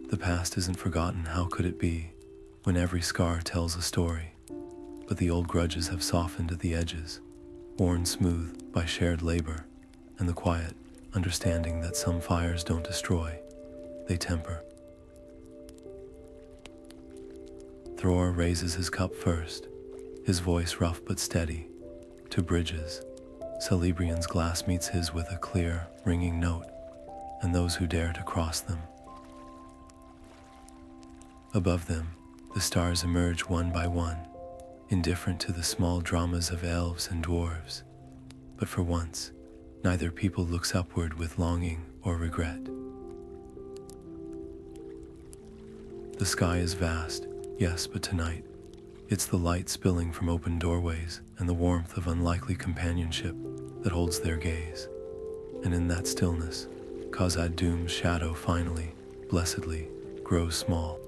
The past isn't forgotten, how could it be, when every scar tells a story? But the old grudges have softened at the edges, worn smooth by shared labor, and the quiet understanding that some fires don't destroy, they temper. Thrór raises his cup first, his voice rough but steady. To bridges, Selibrian's glass meets his with a clear, ringing note, and those who dare to cross them. Above them, the stars emerge one by one, indifferent to the small dramas of elves and dwarves. But for once, neither people looks upward with longing or regret. The sky is vast, yes, but tonight, it's the light spilling from open doorways and the warmth of unlikely companionship that holds their gaze. And in that stillness, Khazad-dûm's shadow finally, blessedly, grows small.